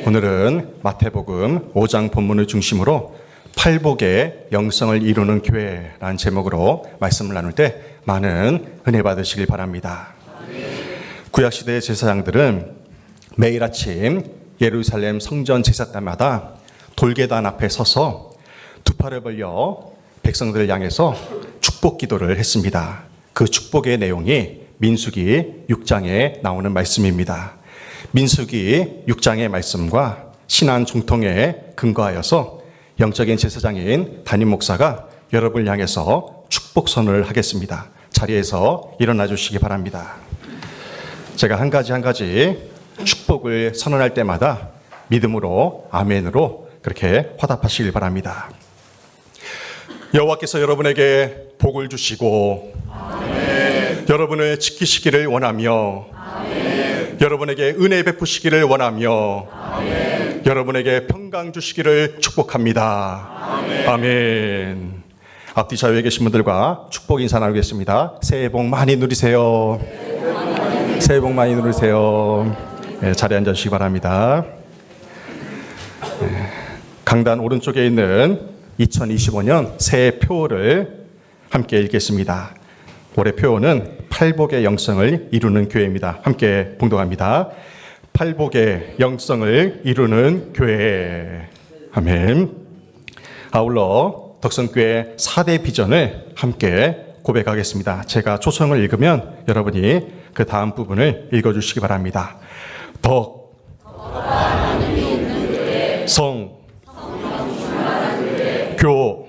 오늘은 마태복음 5장 본문을 중심으로 팔복의 영성을 이루는 교회라는 제목으로 말씀을 나눌 때 많은 은혜 받으시길 바랍니다. 구약시대의 제사장들은 매일 아침 예루살렘 성전 제사때마다 돌계단 앞에 서서 두 팔을 벌려 백성들을 향해서 축복 기도를 했습니다. 그 축복의 내용이 민수기 6장에 나오는 말씀입니다. 민수기 6장의 말씀과 신안 중통에 근거하여서 영적인 제사장인 담임 목사가 여러분을 향해서 축복 선언을 하겠습니다. 자리에서 일어나 주시기 바랍니다. 제가 한 가지 축복을 선언할 때마다 믿음으로 아멘으로 그렇게 화답하시길 바랍니다. 여호와께서 여러분에게 복을 주시고 아멘. 여러분을 지키시기를 원하며 아멘. 여러분에게 은혜 베푸시기를 원하며 아멘. 여러분에게 평강 주시기를 축복합니다. 아멘. 아멘. 앞뒤 좌우에 계신 분들과 축복 인사 나누겠습니다. 새해 복 많이 누리세요. 새해 복 많이 누리세요. 네, 자리에 앉아주시기 바랍니다. 강단 오른쪽에 있는 2025년 새해 표어를 함께 읽겠습니다. 올해 표어는 팔복의 영성을 이루는 교회입니다. 함께 봉독합니다. 팔복의 영성을 이루는 교회. 아멘. 아울러 덕성교회 4대 비전을 함께 고백하겠습니다. 제가 초성을 읽으면 여러분이 그 다음 부분을 읽어주시기 바랍니다. 덕, 성, 교,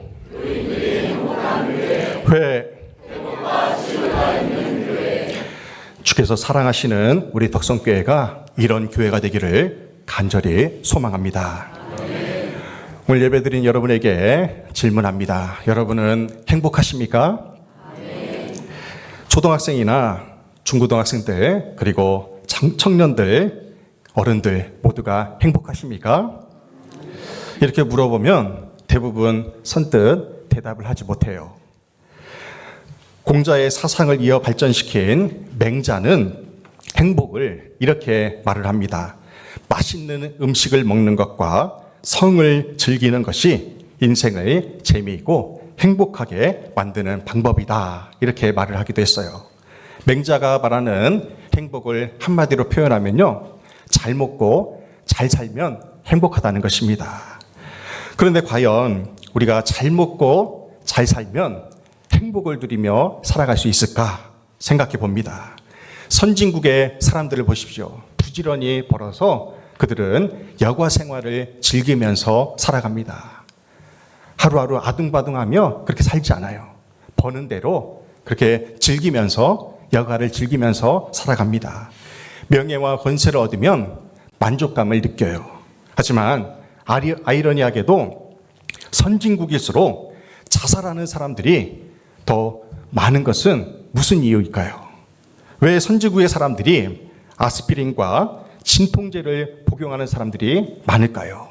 회, 주께서 사랑하시는 우리 덕성교회가 이런 교회가 되기를 간절히 소망합니다. 오늘 예배드린 여러분에게 질문합니다. 여러분은 행복하십니까? 초등학생이나 중고등학생들 그리고 청년들, 어른들 모두가 행복하십니까? 이렇게 물어보면 대부분 선뜻 대답을 하지 못해요. 공자의 사상을 이어 발전시킨 맹자는 행복을 이렇게 말을 합니다. 맛있는 음식을 먹는 것과 성을 즐기는 것이 인생을 재미있고 행복하게 만드는 방법이다. 이렇게 말을 하기도 했어요. 맹자가 말하는 행복을 한마디로 표현하면요, 잘 먹고 잘 살면 행복하다는 것입니다. 그런데 과연 우리가 잘 먹고 잘 살면 행복을 누리며 살아갈 수 있을까 생각해 봅니다. 선진국의 사람들을 보십시오. 부지런히 벌어서 그들은 여가 생활을 즐기면서 살아갑니다. 하루하루 아둥바둥하며 그렇게 살지 않아요. 버는 대로 그렇게 즐기면서 여가를 즐기면서 살아갑니다. 명예와 권세를 얻으면 만족감을 느껴요. 하지만 아이러니하게도 선진국일수록 자살하는 사람들이 더 많은 것은 무슨 이유일까요? 왜 선진국의 사람들이 아스피린과 진통제를 복용하는 사람들이 많을까요?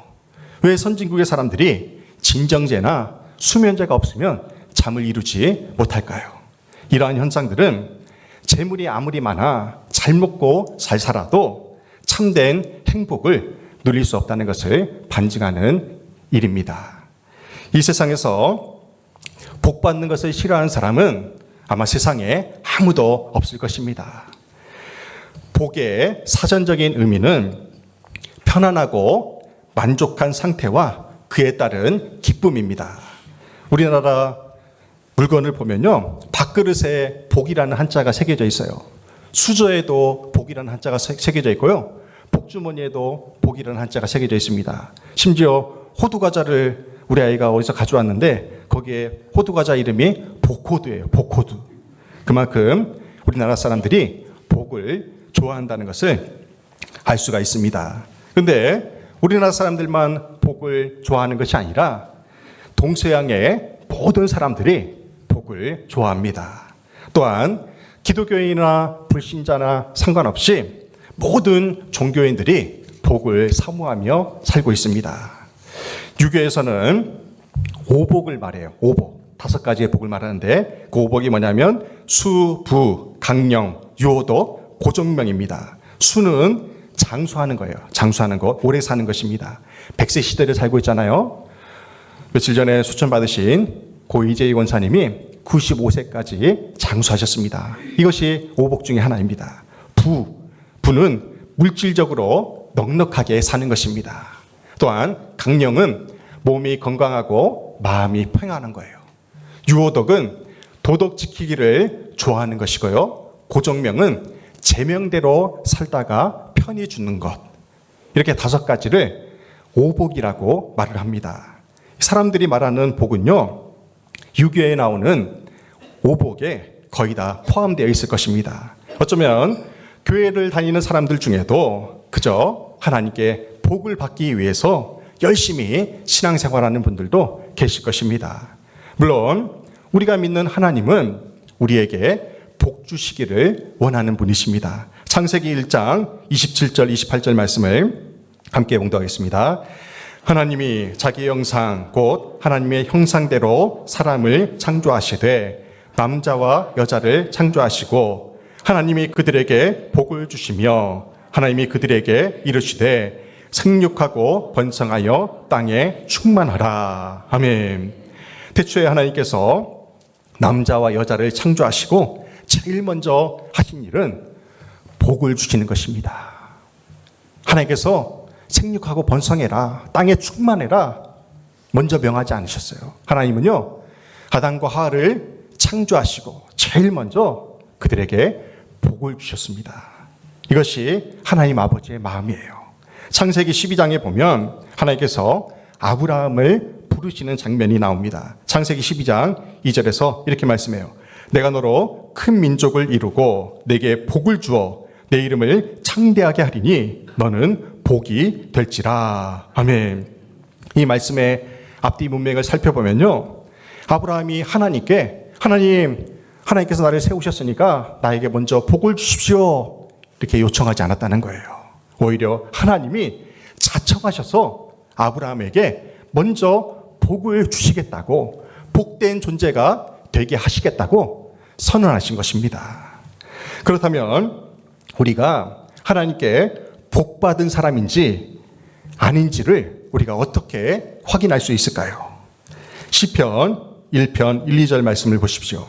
왜 선진국의 사람들이 진정제나 수면제가 없으면 잠을 이루지 못할까요? 이러한 현상들은 재물이 아무리 많아 잘 먹고 잘 살아도 참된 행복을 누릴 수 없다는 것을 반증하는 일입니다. 이 세상에서 복 받는 것을 싫어하는 사람은 아마 세상에 아무도 없을 것입니다. 복의 사전적인 의미는 편안하고 만족한 상태와 그에 따른 기쁨입니다. 우리나라 물건을 보면요, 밥그릇에 복이라는 한자가 새겨져 있어요. 수저에도 복이라는 한자가 새겨져 있고요, 복주머니에도 복이라는 한자가 새겨져 있습니다. 심지어 호두과자를 우리 아이가 어디서 가져왔는데 거기에 호두과자 이름이 복호두예요. 복호두. 그만큼 우리나라 사람들이 복을 좋아한다는 것을 알 수가 있습니다. 그런데 우리나라 사람들만 복을 좋아하는 것이 아니라 동서양의 모든 사람들이 복을 좋아합니다. 또한 기독교인이나 불신자나 상관없이 모든 종교인들이 복을 사모하며 살고 있습니다. 유교에서는 오복을 말해요. 오복. 5가지의 복을 말하는데 그 오복이 뭐냐면 수, 부, 강령, 유호도, 고정명입니다. 수는 장수하는 거예요. 장수하는 것, 오래 사는 것입니다. 100세 시대를 살고 있잖아요. 며칠 전에 수천 받으신 고 이재희 권사님이 95세까지 장수하셨습니다. 이것이 오복 중에 하나입니다. 부는 물질적으로 넉넉하게 사는 것입니다. 또한 강령은 몸이 건강하고 마음이 평안한 거예요. 유오덕은 도덕 지키기를 좋아하는 것이고요. 고정명은 제명대로 살다가 편히 죽는 것. 이렇게 5가지를 오복이라고 말을 합니다. 사람들이 말하는 복은요, 유교에 나오는 오복에 거의 다 포함되어 있을 것입니다. 어쩌면 교회를 다니는 사람들 중에도 그저 하나님께 복을 받기 위해서 열심히 신앙생활하는 분들도 계실 것입니다. 물론 우리가 믿는 하나님은 우리에게 복 주시기를 원하는 분이십니다. 창세기 1장 27절 28절 말씀을 함께 봉독하겠습니다. 하나님이 자기 형상 곧 하나님의 형상대로 사람을 창조하시되 남자와 여자를 창조하시고 하나님이 그들에게 복을 주시며 하나님이 그들에게 이르시되 생육하고 번성하여 땅에 충만하라. 아멘. 태초에 하나님께서 남자와 여자를 창조하시고 제일 먼저 하신 일은 복을 주시는 것입니다. 하나님께서 생육하고 번성해라, 땅에 충만해라 먼저 명하지 않으셨어요. 하나님은요, 아담과 하와를 창조하시고 제일 먼저 그들에게 복을 주셨습니다. 이것이 하나님 아버지의 마음이에요. 창세기 12장에 보면 하나님께서 아브라함을 부르시는 장면이 나옵니다. 창세기 12장 2절에서 이렇게 말씀해요. 내가 너로 큰 민족을 이루고 내게 복을 주어 내 이름을 창대하게 하리니 너는 복이 될지라. 아멘. 이 말씀의 앞뒤 문맥을 살펴보면요, 아브라함이 하나님께서 나를 세우셨으니까 나에게 먼저 복을 주십시오 이렇게 요청하지 않았다는 거예요. 오히려 하나님이 자청하셔서 아브라함에게 먼저 복을 주시겠다고, 복된 존재가 되게 하시겠다고 선언하신 것입니다. 그렇다면 우리가 하나님께 복받은 사람인지 아닌지를 우리가 어떻게 확인할 수 있을까요? 시편 1편 1, 2절 말씀을 보십시오.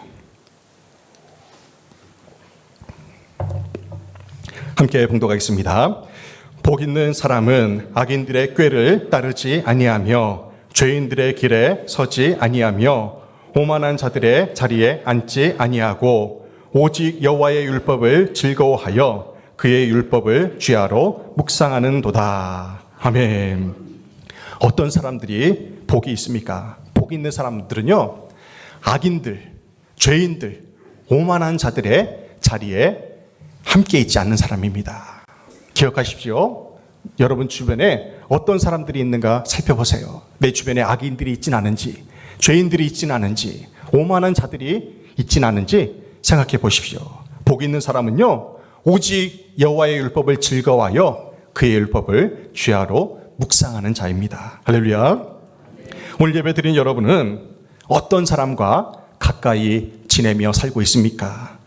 함께 봉독하겠습니다. 복 있는 사람은 악인들의 꾀를 따르지 아니하며 죄인들의 길에 서지 아니하며 오만한 자들의 자리에 앉지 아니하고 오직 여호와의 율법을 즐거워하여 그의 율법을 주야로 묵상하는도다. 아멘. 어떤 사람들이 복이 있습니까? 복 있는 사람들은요, 악인들, 죄인들, 오만한 자들의 자리에 함께 있지 않는 사람입니다. 기억하십시오. 여러분 주변에 어떤 사람들이 있는가 살펴보세요. 내 주변에 악인들이 있진 않은지, 죄인들이 있진 않은지, 오만한 자들이 있진 않은지 생각해 보십시오. 복 있는 사람은요, 오직 여호와의 율법을 즐거워하여 그의 율법을 주야로 묵상하는 자입니다. 할렐루야. 오늘 예배 드린 여러분은 어떤 사람과 가까이 지내며 살고 있습니까?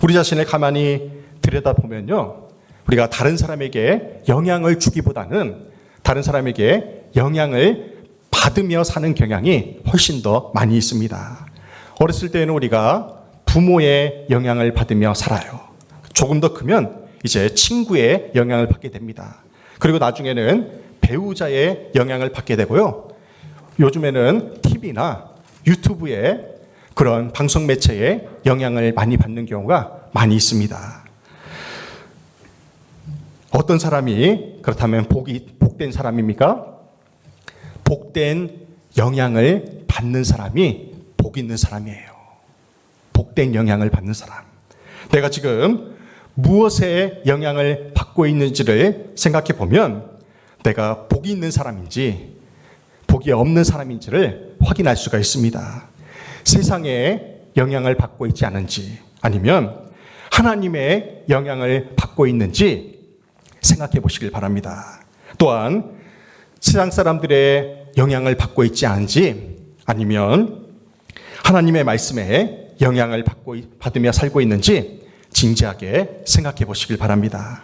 우리 자신을 가만히 들여다보면요, 우리가 다른 사람에게 영향을 주기보다는 다른 사람에게 영향을 받으며 사는 경향이 훨씬 더 많이 있습니다. 어렸을 때는 우리가 부모의 영향을 받으며 살아요. 조금 더 크면 이제 친구의 영향을 받게 됩니다. 그리고 나중에는 배우자의 영향을 받게 되고요. 요즘에는 TV나 유튜브의 그런 방송 매체의 영향을 많이 받는 경우가 많이 있습니다. 어떤 사람이 그렇다면 복된 사람입니까? 복된 영향을 받는 사람이 복 있는 사람이에요. 복된 영향을 받는 사람. 내가 지금 무엇에 영향을 받고 있는지를 생각해 보면 내가 복이 있는 사람인지 복이 없는 사람인지를 확인할 수가 있습니다. 세상에 영향을 받고 있지 않은지 아니면 하나님의 영향을 받고 있는지 생각해 보시길 바랍니다. 또한 세상 사람들의 영향을 받고 있지 않은지 아니면 하나님의 말씀에 영향을 받으며 살고 있는지 진지하게 생각해 보시길 바랍니다.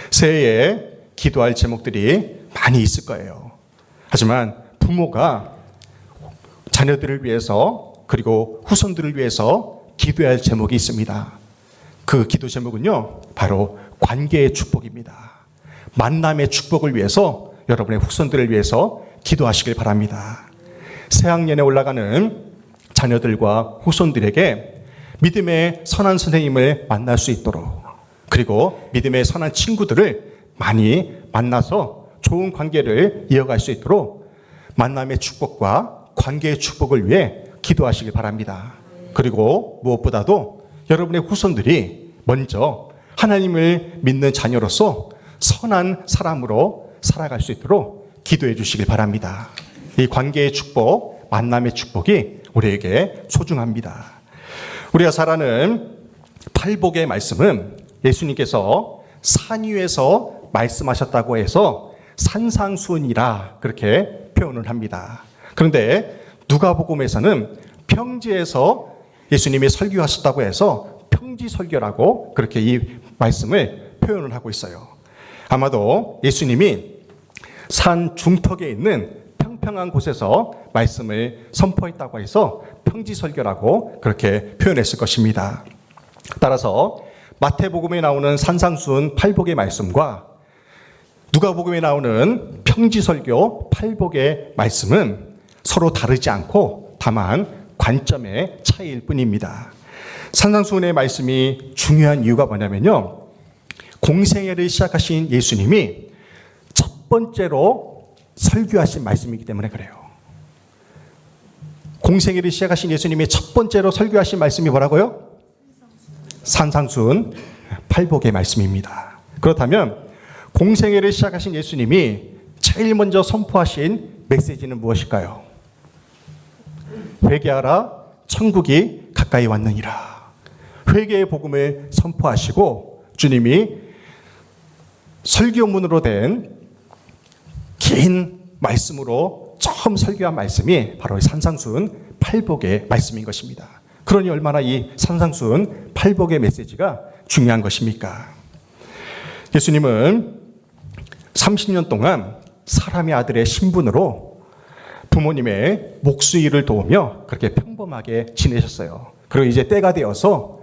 새해에 기도할 제목들이 많이 있을 거예요. 하지만 부모가 자녀들을 위해서 그리고 후손들을 위해서 기도해야 할 제목이 있습니다. 그 기도 제목은요, 바로 관계의 축복입니다. 만남의 축복을 위해서 여러분의 후손들을 위해서 기도하시길 바랍니다. 새학년에 올라가는 자녀들과 후손들에게 믿음의 선한 선생님을 만날 수 있도록, 그리고 믿음의 선한 친구들을 많이 만나서 좋은 관계를 이어갈 수 있도록 만남의 축복과 관계의 축복을 위해 기도하시길 바랍니다. 그리고 무엇보다도 여러분의 후손들이 먼저 하나님을 믿는 자녀로서 선한 사람으로 살아갈 수 있도록 기도해 주시길 바랍니다. 이 관계의 축복, 만남의 축복이 우리에게 소중합니다. 우리가 잘 아는 팔복의 말씀은 예수님께서 산 위에서 말씀하셨다고 해서 산상수훈이라 그렇게 표현을 합니다. 그런데 누가복음에서는 평지에서 예수님이 설교하셨다고 해서 평지설교라고 그렇게 이 말씀을 표현을 하고 있어요. 아마도 예수님이 산 중턱에 있는 평평한 곳에서 말씀을 선포했다고 해서 평지설교라고 그렇게 표현했을 것입니다. 따라서 마태복음에 나오는 산상수훈 팔복의 말씀과 누가복음에 나오는 평지설교 팔복의 말씀은 서로 다르지 않고 다만 관점의 차이일 뿐입니다. 산상수훈의 말씀이 중요한 이유가 뭐냐면요, 공생애를 시작하신 예수님이 첫 번째로 설교하신 말씀이기 때문에 그래요. 공생애를 시작하신 예수님이 첫 번째로 설교하신 말씀이 뭐라고요? 산상수훈 팔복의 말씀입니다. 그렇다면 공생애를 시작하신 예수님이 제일 먼저 선포하신 메시지는 무엇일까요? 회개하라, 천국이 가까이 왔느니라. 회개의 복음을 선포하시고 주님이 설교문으로 된 긴 말씀으로 처음 설교한 말씀이 바로 산상수훈 팔복의 말씀인 것입니다. 그러니 얼마나 이 산상수훈 팔복의 메시지가 중요한 것입니까? 예수님은 30년 동안 사람의 아들의 신분으로 부모님의 목수일을 도우며 그렇게 평범하게 지내셨어요. 그리고 이제 때가 되어서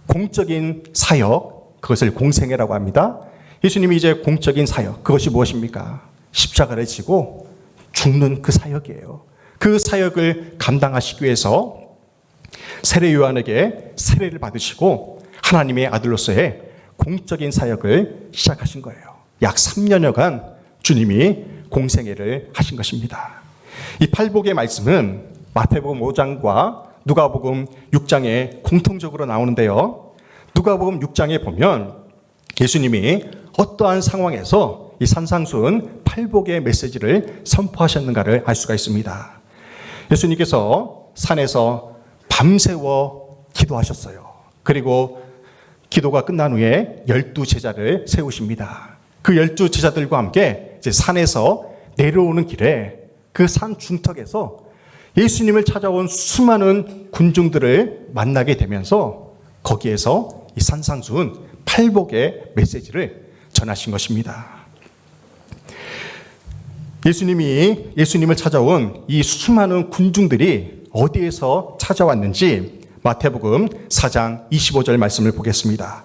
공적인 사역, 그것을 공생애라고 합니다. 예수님이 이제 공적인 사역, 그것이 무엇입니까? 십자가를 지고 죽는 그 사역이에요. 그 사역을 감당하시기 위해서 세례 요한에게 세례를 받으시고 하나님의 아들로서의 공적인 사역을 시작하신 거예요. 약 3년여간 주님이 공생애를 하신 것입니다. 이 팔복의 말씀은 마태복음 5장과 누가복음 6장에 공통적으로 나오는데요. 누가복음 6장에 보면 예수님이 어떠한 상황에서 이 산상수훈 팔복의 메시지를 선포하셨는가를 알 수가 있습니다. 예수님께서 산에서 밤새워 기도하셨어요. 그리고 기도가 끝난 후에 12제자를 세우십니다. 그 12제자들과 함께 이제 산에서 내려오는 길에 그 산 중턱에서 예수님을 찾아온 수많은 군중들을 만나게 되면서 거기에서 이 산상수훈 팔복의 메시지를 전하신 것입니다. 예수님을 찾아온 이 수많은 군중들이 어디에서 찾아왔는지 마태복음 4장 25절 말씀을 보겠습니다.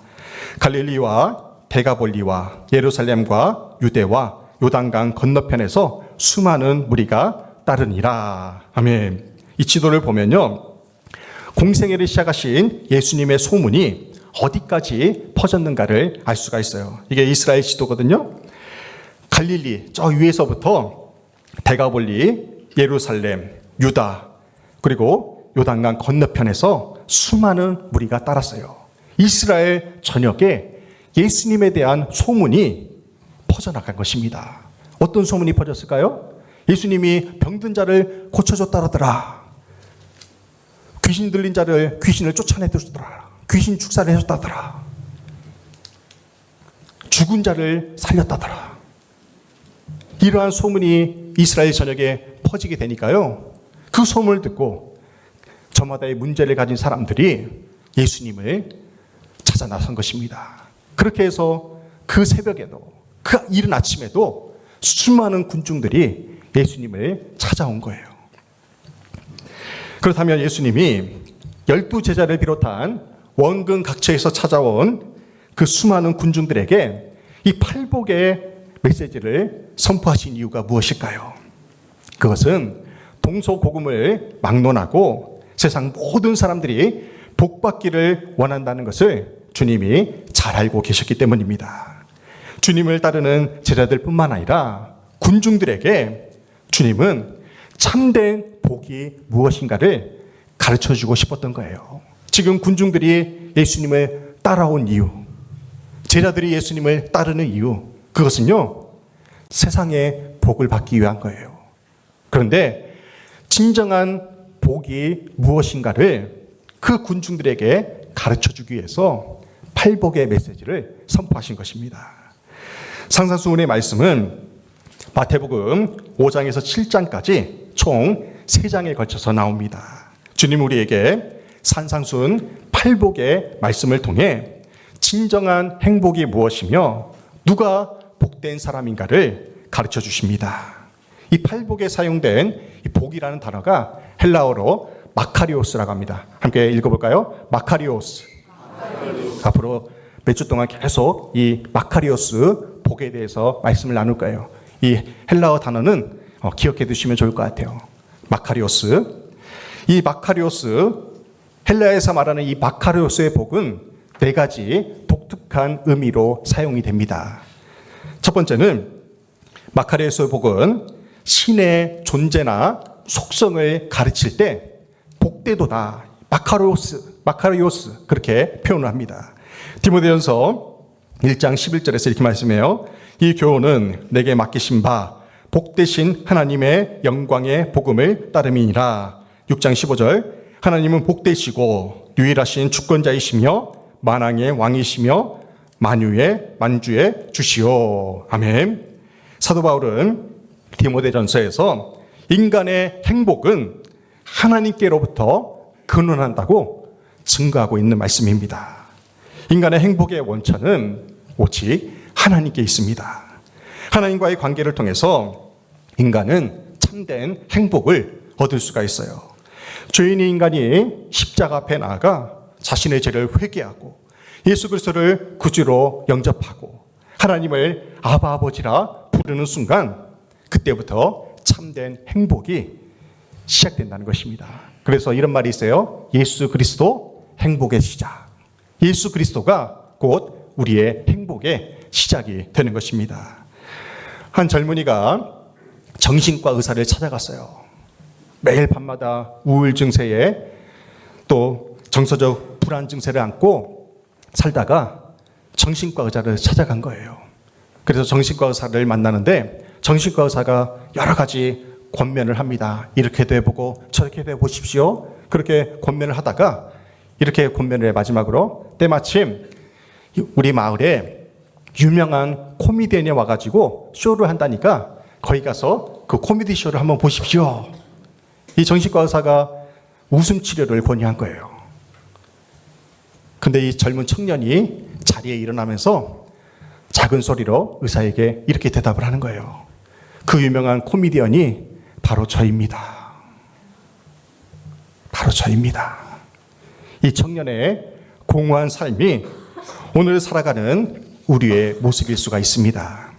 갈릴리와 데가볼리와 예루살렘과 유대와 요단강 건너편에서 수많은 무리가 따르니라. 아멘. 이 지도를 보면요, 공생애를 시작하신 예수님의 소문이 어디까지 퍼졌는가를 알 수가 있어요. 이게 이스라엘 지도거든요. 갈릴리 저 위에서부터 데가볼리, 예루살렘, 유다, 그리고 요단강 건너편에서 수많은 무리가 따랐어요. 이스라엘 전역에 예수님에 대한 소문이 퍼져나간 것입니다. 어떤 소문이 퍼졌을까요? 예수님이 병든 자를 고쳐줬다더라. 귀신 들린 자를 귀신을 쫓아내줬더라. 귀신 축사를 해줬다더라. 죽은 자를 살렸다더라. 이러한 소문이 이스라엘 전역에 퍼지게 되니까요, 그 소문을 듣고 저마다의 문제를 가진 사람들이 예수님을 찾아 나선 것입니다. 그렇게 해서 그 새벽에도 그 이른 아침에도 수많은 군중들이 예수님을 찾아온 거예요. 그렇다면 예수님이 12제자를 비롯한 원근 각처에서 찾아온 그 수많은 군중들에게 이 팔복의 메시지를 선포하신 이유가 무엇일까요? 그것은 동서고금을 막론하고 세상 모든 사람들이 복받기를 원한다는 것을 주님이 잘 알고 계셨기 때문입니다. 주님을 따르는 제자들뿐만 아니라 군중들에게 주님은 참된 복이 무엇인가를 가르쳐주고 싶었던 거예요. 지금 군중들이 예수님을 따라온 이유, 제자들이 예수님을 따르는 이유, 그것은요, 세상의 복을 받기 위한 거예요. 그런데 진정한 복이 무엇인가를 그 군중들에게 가르쳐주기 위해서 팔복의 메시지를 선포하신 것입니다. 상상수훈의 말씀은 마태복음 5장에서 7장까지 총 3장에 걸쳐서 나옵니다. 주님 우리에게 산상수훈 팔복의 말씀을 통해 진정한 행복이 무엇이며 누가 복된 사람인가를 가르쳐 주십니다. 이 팔복에 사용된 이 복이라는 단어가 헬라어로 마카리오스라고 합니다. 함께 읽어볼까요? 마카리오스. 앞으로 몇 주 동안 계속 이 마카리오스 복에 대해서 말씀을 나눌 거예요. 이 헬라어 단어는 기억해 두시면 좋을 것 같아요. 마카리오스. 이 마카리오스, 헬라에서 말하는 이 마카리오스의 복은 4가지 독특한 의미로 사용이 됩니다. 첫 번째는 마카리오스의 복은 신의 존재나 속성을 가르칠 때 복되도다, 마카리오스 그렇게 표현을 합니다. 디모데전서 1장 11절에서 이렇게 말씀해요. 이 교훈은 내게 맡기신 바 복되신 하나님의 영광의 복음을 따름이니라. 6장 15절 하나님은 복되시고 유일하신 주권자이시며 만왕의 왕이시며 만유의 만주의 주시오. 아멘. 사도 바울은 디모데전서에서 인간의 행복은 하나님께로부터 근원한다고 증거하고 있는 말씀입니다. 인간의 행복의 원천은 오직 하나님께 있습니다. 하나님과의 관계를 통해서 인간은 참된 행복을 얻을 수가 있어요. 죄인인 인간이 십자가 앞에 나아가 자신의 죄를 회개하고 예수 그리스도를 구주로 영접하고 하나님을 아바 아버지라 부르는 순간 그때부터 참된 행복이 시작된다는 것입니다. 그래서 이런 말이 있어요. 예수 그리스도 행복의 시작. 예수 그리스도가 곧 우리의 행복의 시작이 되는 것입니다. 한 젊은이가 정신과 의사를 찾아갔어요. 매일 밤마다 우울 증세에 또 정서적 불안 증세를 안고 살다가 정신과 의사를 찾아간 거예요. 그래서 정신과 의사를 만나는데 정신과 의사가 여러 가지 권면을 합니다. 이렇게도 해보고 저렇게도 해보십시오. 그렇게 권면을 하다가 이렇게 권면을 해 마지막으로 때마침 우리 마을에 유명한 코미디언이 와가지고 쇼를 한다니까 거기 가서 그 코미디 쇼를 한번 보십시오. 이 정신과 의사가 웃음 치료를 권유한 거예요. 근데 이 젊은 청년이 자리에 일어나면서 작은 소리로 의사에게 이렇게 대답을 하는 거예요. 그 유명한 코미디언이 바로 저입니다. 바로 저입니다. 이 청년의 공허한 삶이 오늘 살아가는 우리의 모습일 수가 있습니다.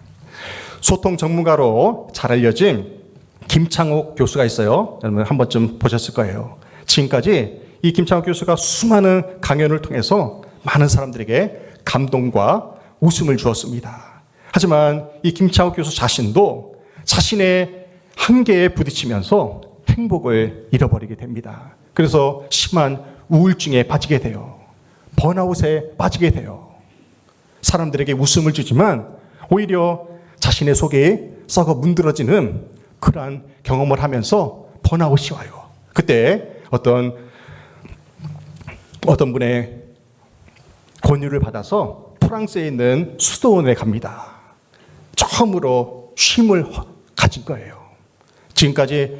소통 전문가로 잘 알려진 김창옥 교수가 있어요. 여러분 한 번쯤 보셨을 거예요. 지금까지 이 김창옥 교수가 수많은 강연을 통해서 많은 사람들에게 감동과 웃음을 주었습니다. 하지만 이 김창옥 교수 자신도 자신의 한계에 부딪히면서 행복을 잃어버리게 됩니다. 그래서 심한 우울증에 빠지게 돼요. 번아웃에 빠지게 돼요. 사람들에게 웃음을 주지만 오히려 자신의 속에 썩어 문드러지는 그러한 경험을 하면서 번아웃이 와요. 그때 어떤 분의 권유를 받아서 프랑스에 있는 수도원에 갑니다. 처음으로 쉼을 가진 거예요. 지금까지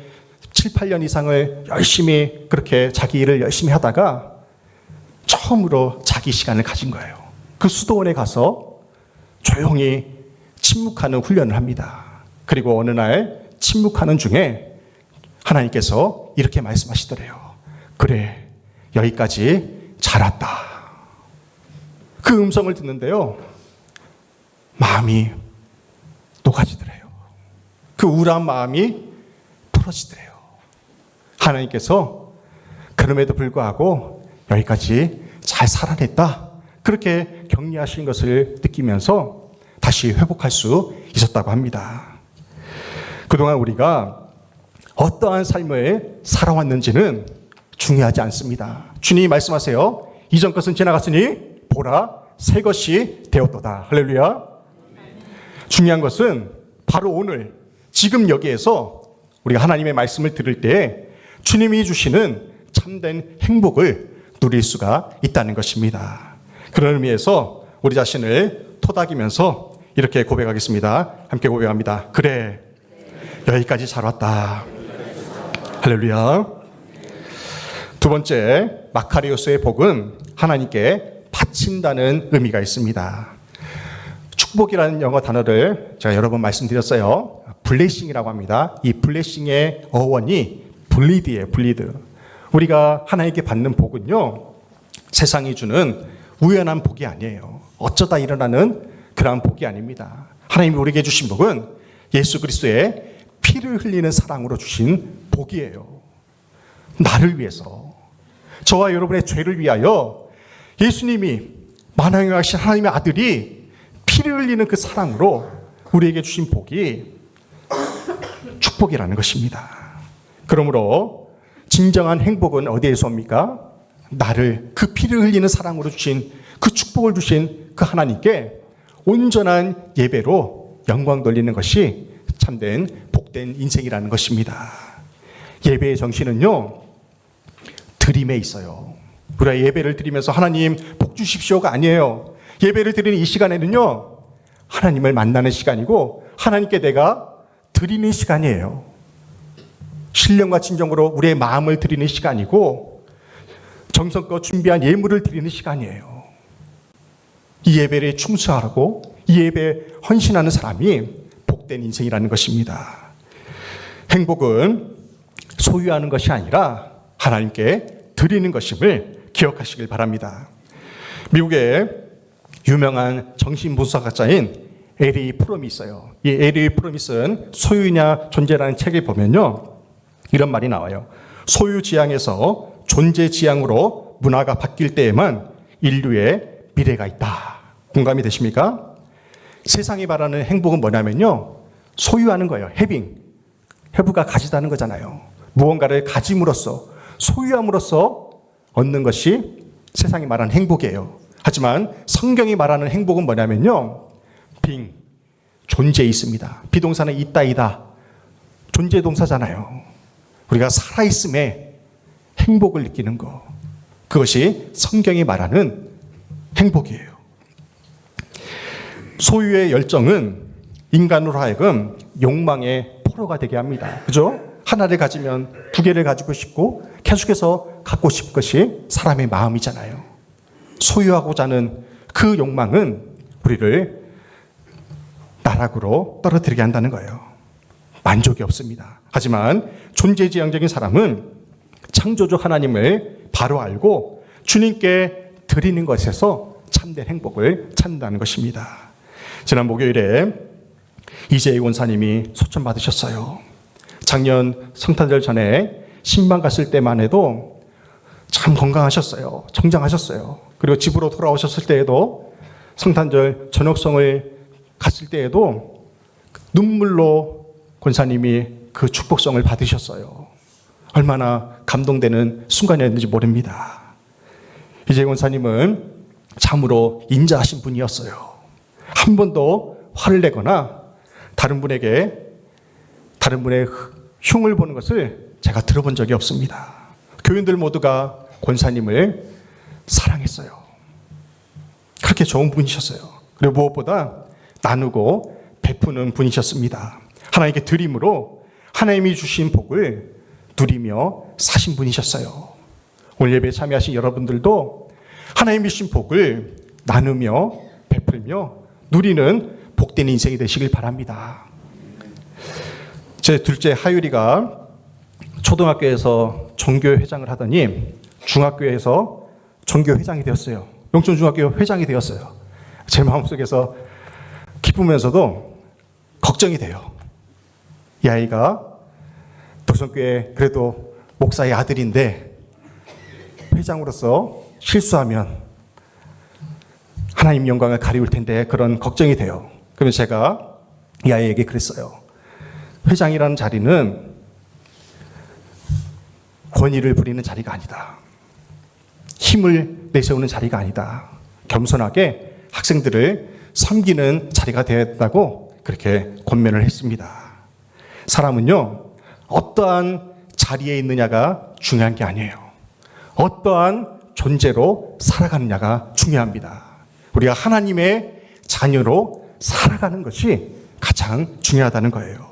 7, 8년 이상을 열심히 그렇게 자기 일을 열심히 하다가 처음으로 자기 시간을 가진 거예요. 그 수도원에 가서 조용히 침묵하는 훈련을 합니다. 그리고 어느 날 침묵하는 중에 하나님께서 이렇게 말씀하시더래요. 그래, 여기까지 잘 왔다. 그 음성을 듣는데요, 마음이 녹아지더래요. 그 우울한 마음이 풀어지더래요. 하나님께서 그럼에도 불구하고 여기까지 잘 살아냈다, 그렇게 격려하신 것을 느끼면서 다시 회복할 수 있었다고 합니다. 그동안 우리가 어떠한 삶을 살아왔는지는 중요하지 않습니다. 주님이 말씀하세요. 이전 것은 지나갔으니 보라, 새 것이 되었도다. 할렐루야. 중요한 것은 바로 오늘 지금 여기에서 우리가 하나님의 말씀을 들을 때 주님이 주시는 참된 행복을 누릴 수가 있다는 것입니다. 그런 의미에서 우리 자신을 토닥이면서 이렇게 고백하겠습니다. 함께 고백합니다. 그래, 여기까지 잘 왔다. 할렐루야. 두 번째, 마카리오스의 복은 하나님께 바친다는 의미가 있습니다. 축복이라는 영어 단어를 제가 여러 번 말씀드렸어요. 블레싱이라고 합니다. 이 블레싱의 어원이 블리드예요. 블리드. 우리가 하나님께 받는 복은요, 세상이 주는 우연한 복이 아니에요. 어쩌다 일어나는 그러한 복이 아닙니다. 하나님이 우리에게 주신 복은 예수 그리스도의 피를 흘리는 사랑으로 주신 복이에요. 나를 위해서, 저와 여러분의 죄를 위하여 예수님이 만왕의 하나님의 아들이 피를 흘리는 그 사랑으로 우리에게 주신 복이 축복이라는 것입니다. 그러므로 진정한 행복은 어디에서 옵니까? 나를 그 피를 흘리는 사랑으로 주신 그 축복을 주신 그 하나님께 온전한 예배로 영광 돌리는 것이 참된 복된 인생이라는 것입니다. 예배의 정신은요, 드림에 있어요. 우리가 예배를 드리면서 하나님 복 주십시오가 아니에요. 예배를 드리는 이 시간에는요, 하나님을 만나는 시간이고 하나님께 내가 드리는 시간이에요. 신령과 진정으로 우리의 마음을 드리는 시간이고 정성껏 준비한 예물을 드리는 시간이에요. 이 예배에 충성하고 이 예배에 헌신하는 사람이 복된 인생이라는 것입니다. 행복은 소유하는 것이 아니라 하나님께 드리는 것임을 기억하시길 바랍니다. 미국의 유명한 정신분석학자인 에리 프롬이 있어요. 이 에리 프롬이 쓴 소유냐 존재라는 책을 보면요, 이런 말이 나와요. 소유지향에서 존재지향으로 문화가 바뀔 때에만 인류의 미래가 있다. 공감이 되십니까? 세상이 말하는 행복은 뭐냐면요, 소유하는 거예요. 해부가 가지다는 거잖아요. 무언가를 가짐으로써, 소유함으로써 얻는 것이 세상이 말하는 행복이에요. 하지만 성경이 말하는 행복은 뭐냐면요, 존재에 있습니다. 비동사는 있다이다. 존재 동사잖아요. 우리가 살아있음에 행복을 느끼는 것, 그것이 성경이 말하는 행복이에요. 소유의 열정은 인간으로 하여금 욕망의 포로가 되게 합니다. 그죠? 하나를 가지면 두 개를 가지고 싶고 계속해서 갖고 싶은 것이 사람의 마음이잖아요. 소유하고자 하는 그 욕망은 우리를 나락으로 떨어뜨리게 한다는 거예요. 만족이 없습니다. 하지만 존재지향적인 사람은 창조주 하나님을 바로 알고 주님께 드리는 것에서 참된 행복을 찾는다는 것입니다. 지난 목요일에 이재희 권사님이 소천 받으셨어요. 작년 성탄절 전에 신방 갔을 때만 해도 참 건강하셨어요. 성장하셨어요. 그리고 집으로 돌아오셨을 때에도 성탄절 저녁성을 갔을 때에도 눈물로 권사님이 그 축복성을 받으셨어요. 얼마나 감동되는 순간이었는지 모릅니다. 이재희 권사님은 참으로 인자하신 분이었어요. 한 번도 화를 내거나 다른 분의 흉을 보는 것을 제가 들어본 적이 없습니다. 교인들 모두가 권사님을 사랑했어요. 그렇게 좋은 분이셨어요. 그리고 무엇보다 나누고 베푸는 분이셨습니다. 하나님께 드림으로 하나님이 주신 복을 누리며 사신 분이셨어요. 오늘 예배에 참여하신 여러분들도 하나님이 주신 복을 나누며 베풀며 누리는 복된 인생이 되시길 바랍니다. 제 둘째 하율이가 초등학교에서 종교 회장을 하더니 중학교에서 종교 회장이 되었어요. 용천중학교 회장이 되었어요. 제 마음속에서 기쁘면서도 걱정이 돼요. 이 아이가 도성교회 그래도 목사의 아들인데 회장으로서 실수하면 하나님 영광을 가리울 텐데 그런 걱정이 돼요. 그러면 제가 이 아이에게 그랬어요. 회장이라는 자리는 권위를 부리는 자리가 아니다. 힘을 내세우는 자리가 아니다. 겸손하게 학생들을 섬기는 자리가 되었다고 그렇게 권면을 했습니다. 사람은요, 어떠한 자리에 있느냐가 중요한 게 아니에요. 어떠한 존재로 살아가느냐가 중요합니다. 우리가 하나님의 자녀로 살아가는 것이 가장 중요하다는 거예요.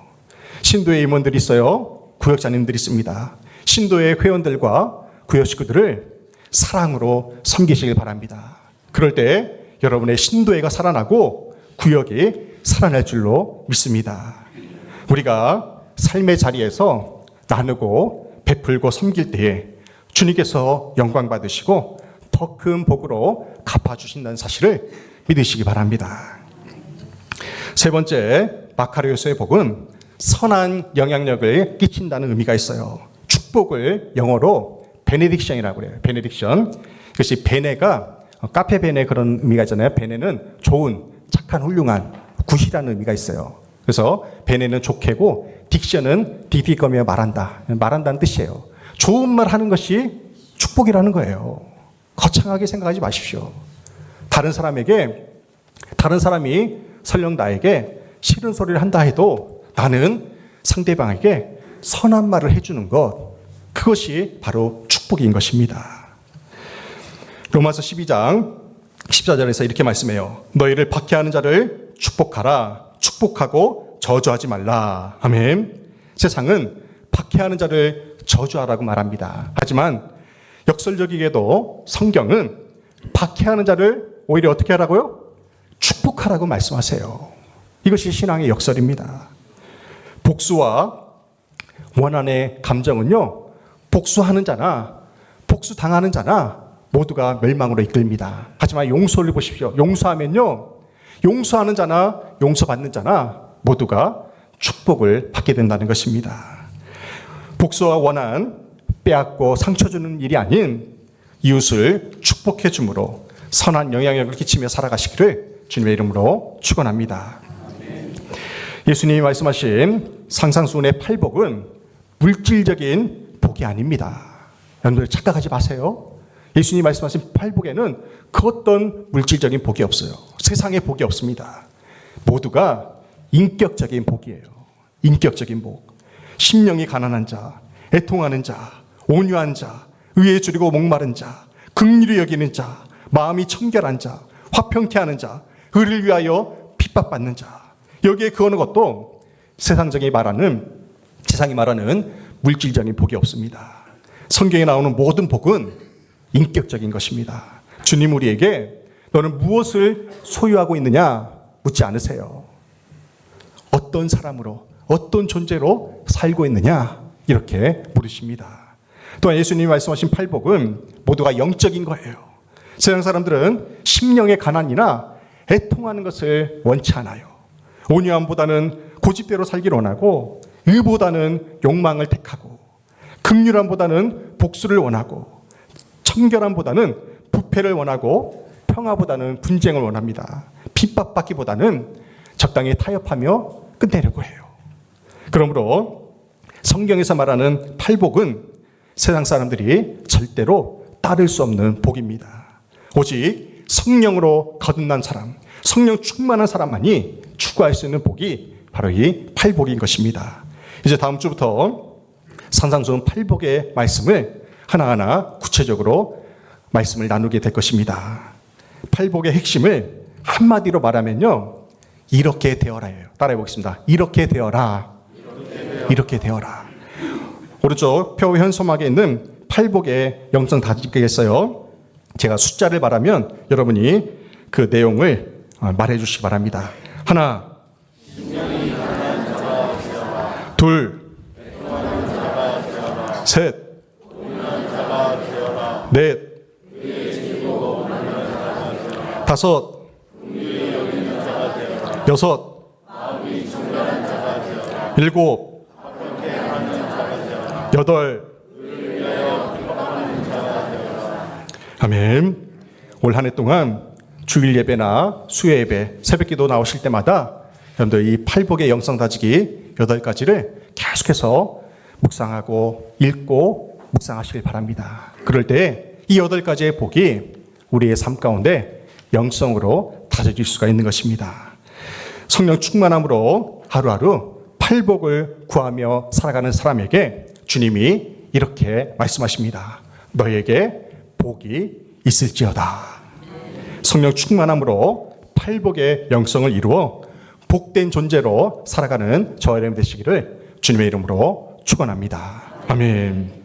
신도의 임원들이 있어요. 구역장님들이 있습니다. 신도의 회원들과 구역 식구들을 사랑으로 섬기시길 바랍니다. 그럴 때 여러분의 신도회가 살아나고 구역이 살아날 줄로 믿습니다. 우리가 삶의 자리에서 나누고 베풀고 섬길 때에 주님께서 영광 받으시고 더 큰 복으로 갚아주신다는 사실을 믿으시기 바랍니다. 세 번째, 마카리오스의 복은 선한 영향력을 끼친다는 의미가 있어요. 축복을 영어로 베네딕션이라고 그래요. 베네딕션. 그것이 베네가 카페 베네 그런 의미가 있잖아요. 베네는 좋은, 착한, 훌륭한, 굿이라는 의미가 있어요. 그래서 베네는 좋게고 딕션은 디디거며 말한다. 말한다는 뜻이에요. 좋은 말 하는 것이 축복이라는 거예요. 거창하게 생각하지 마십시오. 다른 사람이 설령 나에게 싫은 소리를 한다 해도 나는 상대방에게 선한 말을 해주는 것, 그것이 바로 축복인 것입니다. 로마서 12장 14절에서 이렇게 말씀해요. 너희를 박해하는 자를 축복하라. 축복하고 저주하지 말라. 아멘. 세상은 박해하는 자를 저주하라고 말합니다. 하지만 역설적이게도 성경은 박해하는 자를 오히려 어떻게 하라고요? 축복하라고 말씀하세요. 이것이 신앙의 역설입니다. 복수와 원한의 감정은요, 복수하는 자나 복수당하는 자나 모두가 멸망으로 이끌립니다. 하지만 용서를 보십시오. 용서하면요, 용서하는 자나 용서받는 자나 모두가 축복을 받게 된다는 것입니다. 복수와 원한, 빼앗고 상처 주는 일이 아닌 이웃을 축복해 줌으로 선한 영향력을 끼치며 살아가시기를 주님의 이름으로 축원합니다. 예수님이 말씀하신 상상수훈의 팔복은 물질적인 복이 아닙니다. 여러분들 착각하지 마세요. 예수님이 말씀하신 팔복에는 그 어떤 물질적인 복이 없어요. 세상의 복이 없습니다. 모두가 인격적인 복이에요. 인격적인 복. 심령이 가난한 자, 애통하는 자, 온유한 자, 의에 줄이고 목마른 자, 긍휼히 여기는 자, 마음이 청결한 자, 화평케 하는 자, 의를 위하여 핍박받는 자. 여기에 그 어느 것도 세상이 말하는 물질적인 복이 없습니다. 성경에 나오는 모든 복은 인격적인 것입니다. 주님 우리에게 너는 무엇을 소유하고 있느냐 묻지 않으세요. 어떤 사람으로, 어떤 존재로 살고 있느냐 이렇게 물으십니다. 또한 예수님이 말씀하신 팔복은 모두가 영적인 거예요. 세상 사람들은 심령의 가난이나 애통하는 것을 원치 않아요. 온유함보다는 고집대로 살기를 원하고, 의보다는 욕망을 택하고, 긍휼함보다는 복수를 원하고, 청결함보다는 부패를 원하고, 평화보다는 분쟁을 원합니다. 핍박받기보다는 적당히 타협하며 끝내려고 해요. 그러므로 성경에서 말하는 팔복은 세상 사람들이 절대로 따를 수 없는 복입니다. 오직 성령으로 거듭난 사람, 성령 충만한 사람만이 추구할 수 있는 복이 바로 이 팔복인 것입니다. 이제 다음 주부터 상상수훈 팔복의 말씀을 하나하나 구체적으로 말씀을 나누게 될 것입니다. 팔복의 핵심을 한마디로 말하면요, 이렇게 되어라예요. 따라해 보겠습니다. 이렇게 되어라. 이렇게 되어라. 오른쪽 표 현소막에 있는 팔복의 영상 다 찍겠어요. 제가 숫자를 말하면 여러분이 그 내용을 말해 주시기 바랍니다. 하나, 둘, 셋, 넷, 다섯, 여섯, 일곱, 여덟. 아멘. 올 한 해 동안 주일 예배나 수요 예배, 새벽 기도 나오실 때마다 여러분들 이 팔복의 영성 다지기 8가지를 계속해서 묵상하고 읽고 묵상하시길 바랍니다. 그럴 때 이 8가지의 복이 우리의 삶 가운데 영성으로 다져질 수가 있는 것입니다. 성령 충만함으로 하루하루 팔복을 구하며 살아가는 사람에게 주님이 이렇게 말씀하십니다. 너에게 복이 있을지어다. 성령 충만함으로 팔복의 영성을 이루어 복된 존재로 살아가는 저와 여러분 되시기를 주님의 이름으로 축원합니다. 아멘.